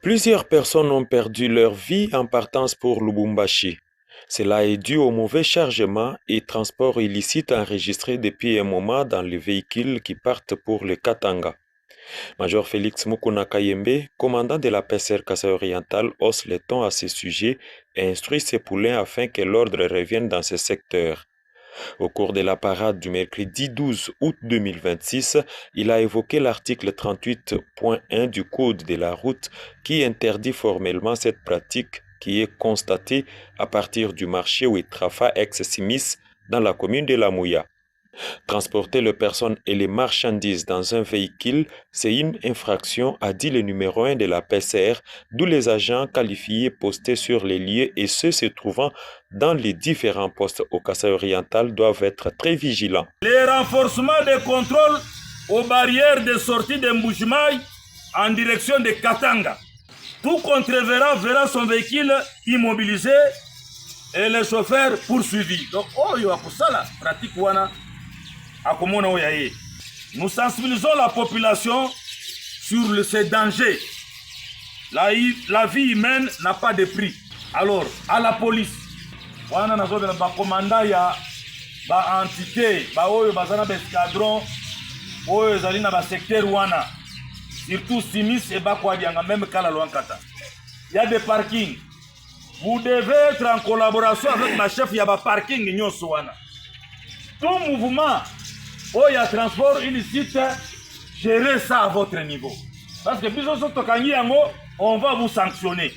Plusieurs personnes ont perdu leur vie en partance pour Lubumbashi. Cela est dû au mauvais chargement et transport illicite enregistré depuis un moment dans les véhicules qui partent pour le Katanga. Major Félix Mukuna Kayembe, commandant de la PSR Kasaï oriental, hausse les tons à ce sujet et instruit ses poulains afin que l'ordre revienne dans ce secteur. Au cours de la parade du mercredi 12 août 2026, il a évoqué l'article 38.1 du Code de la route qui interdit formellement cette pratique qui est constatée à partir du marché Ouitrafa ex-Simis dans la commune de La Mouya. Transporter les personnes et les marchandises dans un véhicule, c'est une infraction, a dit le numéro 1 de la PCR, d'où les agents qualifiés postés sur les lieux et ceux se trouvant dans les différents postes au Kasaï oriental doivent être très vigilants. Les renforcements des contrôles aux barrières de sortie de Mbujimaï en direction de Katanga. Tout contrevenant verra son véhicule immobilisé et le chauffeur poursuivi. Donc, pratique wana. Nous sensibilisons la population sur ces dangers. La vie humaine n'a pas de prix. Alors, à la police, wana nazobela ba commandant ya ba entité, ba oyo bazana ba escadron, oyo zali na ba secteur wana, surtout Simis et Bakwadianga, même Kala Luankata. Il y a des parkings. Vous devez être en collaboration avec ma chef, il y a ba parking nyonso wana. Tout mouvement où il y a transport illicite, gérez ça à votre niveau. Parce que on va vous sanctionner.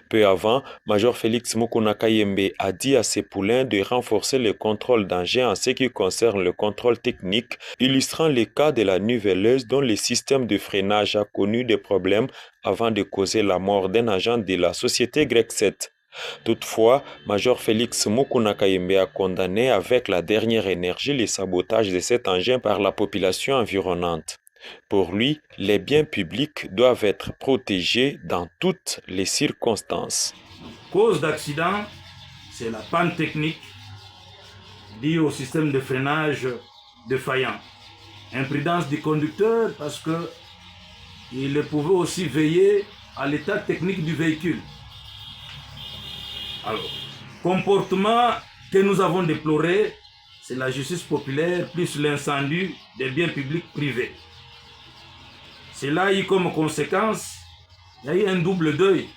Peu avant, Major Félix Mukuna Kayembe a dit à ses poulains de renforcer le contrôle d'engins en ce qui concerne le contrôle technique, illustrant le cas de la niveleuse dont le système de freinage a connu des problèmes avant de causer la mort d'un agent de la société Grec 7. Toutefois, Major Félix Mukuna Kayembe a condamné avec la dernière énergie les sabotages de cet engin par la population environnante. Pour lui, les biens publics doivent être protégés dans toutes les circonstances. Cause d'accident, c'est la panne technique liée au système de freinage défaillant. Imprudence du conducteur parce qu'il pouvait aussi veiller à l'état technique du véhicule. Alors, comportement que nous avons déploré, c'est la justice populaire plus l'incendie des biens publics privés. Cela a eu comme conséquence, il y a eu un double deuil.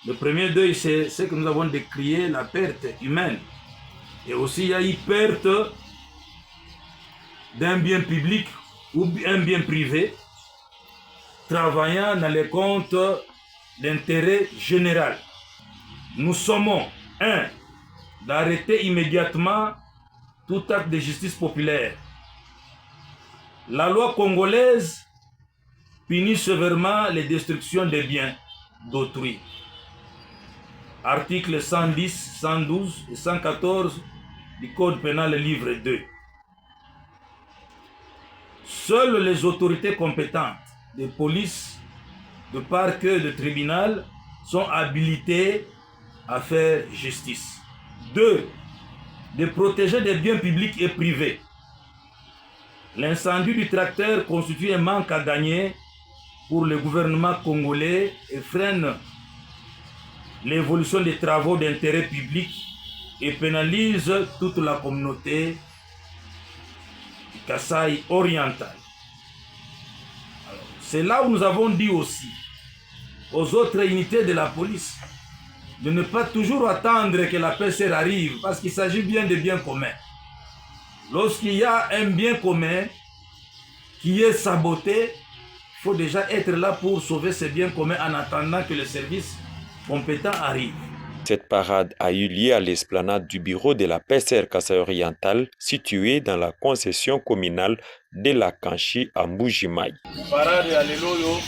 Le premier deuil, c'est ce que nous avons décrié, la perte humaine. Et aussi, il y a eu perte d'un bien public ou un bien privé, travaillant dans les comptes d'intérêt général. Nous sommons, 1. d'arrêter immédiatement tout acte de justice populaire. La loi congolaise punit sévèrement les destructions des biens d'autrui. Articles 110, 112 et 114 du Code pénal livre 2. Seules les autorités compétentes de police, de parquet, de tribunal sont habilitées à faire justice. 2. De protéger des biens publics et privés. L'incendie du tracteur constitue un manque à gagner pour le gouvernement congolais et freine l'évolution des travaux d'intérêt public et pénalise toute la communauté du Kasaï oriental. C'est là où nous avons dit aussi aux autres unités de la police de ne pas toujours attendre que la PCR arrive, parce qu'il s'agit bien de biens communs. Lorsqu'il y a un bien commun qui est saboté, il faut déjà être là pour sauver ce bien commun en attendant que le service compétent arrive. Cette parade a eu lieu à l'esplanade du bureau de la PCR Kasaï oriental, située dans la concession communale de la Kanchi à Mbujimaï. Parade ya lelo yo